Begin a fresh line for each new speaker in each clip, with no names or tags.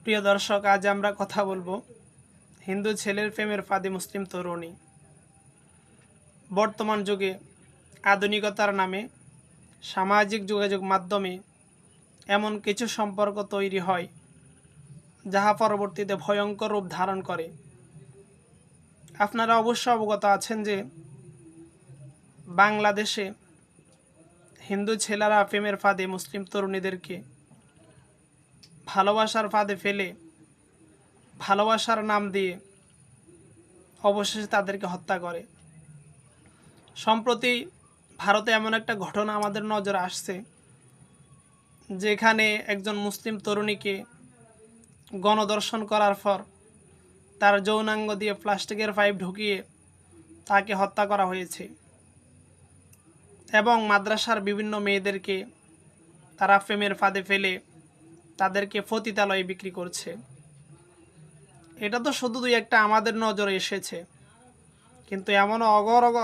প্রিয় দর্শক, আজ আমরা কথা বলবো হিন্দু ছেলের প্রেমের ফাঁদে মুসলিম তরুণী। বর্তমান যুগে আধুনিকতার নামে সামাজিক যোগাযোগ মাধ্যমে এমন কিছু সম্পর্ক তৈরি হয় যাহা পরবর্তীতে ভয়ঙ্কর রূপ ধারণ করে। আপনারা অবশ্য অবগত আছেন যে বাংলাদেশে হিন্দু ছেলেরা প্রেমের ফাঁদে মুসলিম তরুণীদেরকে ভালোবাসার ফাঁদে ফেলে ভালোবাসার নাম দিয়ে অবশেষে তাদেরকে হত্যা করে। সম্প্রতি ভারতে এমন একটা ঘটনা আমাদের নজরে আসছে, যেখানে একজন মুসলিম তরুণীকে গণধর্ষণ করার পর তার যৌনাঙ্গ দিয়ে প্লাস্টিকের পাইপ ঢুকিয়ে তাকে হত্যা করা হয়েছে এবং মাদ্রাসার বিভিন্ন মেয়েদেরকে তারা প্রেমের ফাঁদে ফেলে তাদেরকে পতিতালয়ে বিক্রি করছে। এটা তো শুধু দুই একটা আমাদের নজরে এসেছে, কিন্তু এমনও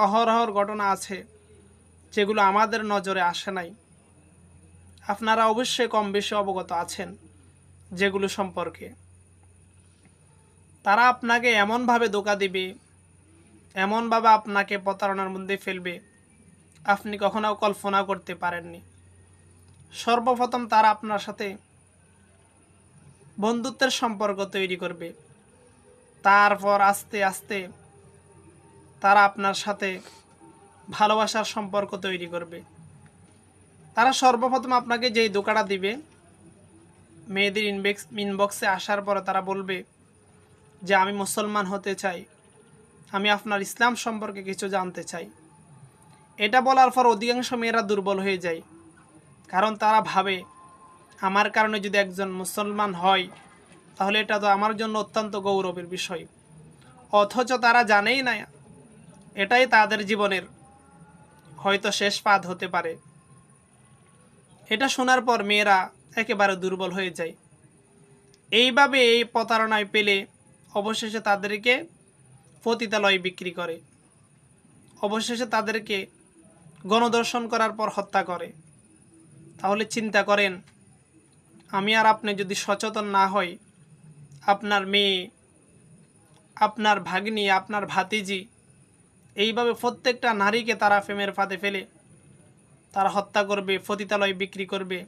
অহরহর ঘটনা আছে যেগুলো আমাদের নজরে আসে নাই। আপনারা অবশ্যই কম বেশি অবগত আছেন যেগুলো সম্পর্কে। তারা আপনাকে এমনভাবে ধোঁকা দিবে, এমনভাবে আপনাকে প্রতারণার মধ্যে ফেলবে আপনি কখনো কল্পনা করতে পারেননি। সর্বপ্রথম তারা আপনার সাথে বন্ধুত্বের সম্পর্ক তৈরি করবে, তারপর আস্তে আস্তে তারা আপনার সাথে ভালোবাসার সম্পর্ক তৈরি করবে। তারা সর্বপ্রথম আপনাকে যেই ধোঁকাটা দিবে, মেয়েদের ইনবক্সে আসার পরে তারা বলবে যে আমি মুসলমান হতে চাই, আমি আপনার ইসলাম সম্পর্কে কিছু জানতে চাই। এটা বলার পর অধিকাংশ মেয়েরা দুর্বল হয়ে যায়, কারণ তারা ভাবে আমার কারণে যদি একজন মুসলমান হয় তাহলে এটা তো আমার জন্য অত্যন্ত গৌরবের বিষয়। অথচ তারা জানেই না এটাই তাদের জীবনের হয়তো শেষ পাদ হতে পারে। এটা শোনার পর মেয়েরা একেবারে দুর্বল হয়ে যায়। এইভাবে এই প্রতারণায় পেলে অবশেষে তাদেরকে পতিতালয়ে বিক্রি করে, অবশেষে তাদেরকে গণধর্ষণ করার পর হত্যা করে। তাহলে চিন্তা করেন, আমি আর আপনি যদি সচেতন না হই, আপনার মেয়ে, আপনার ভাগ্নি, আপনার ভাতিজি, এইভাবে প্রত্যেকটা নারীকে তারা প্রেমের ফাঁদে ফেলে তারা হত্যা করবে, পতিতালয়ে বিক্রি করবে।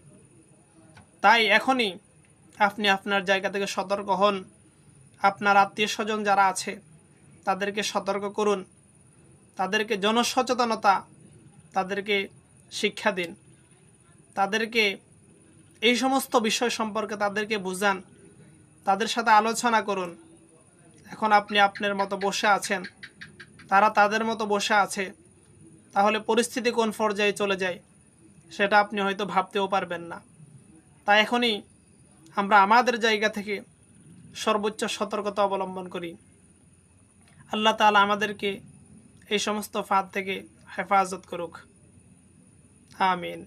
তাই এখনই আপনি আপনার জায়গা থেকে সতর্ক হন। আপনার আত্মীয় স্বজন যারা আছে তাদেরকে সতর্ক করুন, তাদেরকে জনসচেতনতা, তাদেরকে শিক্ষা দিন, তাদেরকে এই সমস্ত বিষয় সম্পর্কে তাদেরকে বুঝান, তাদের সাথে আলোচনা করুন। এখন আপনি আপনার মতো বসে আছেন, তারা তাদের মতো বসে আছে, তাহলে পরিস্থিতি কোন পর্যায়ে চলে যায় সেটা আপনি হয়তো ভাবতেও পারবেন না। তাই এখনই আমরা আমাদের জায়গা থেকে সর্বোচ্চ সতর্কতা অবলম্বন করি। আল্লাহ তাআলা আমাদেরকে এই সমস্ত ফাঁদ থেকে হেফাজত করুক। আমিন।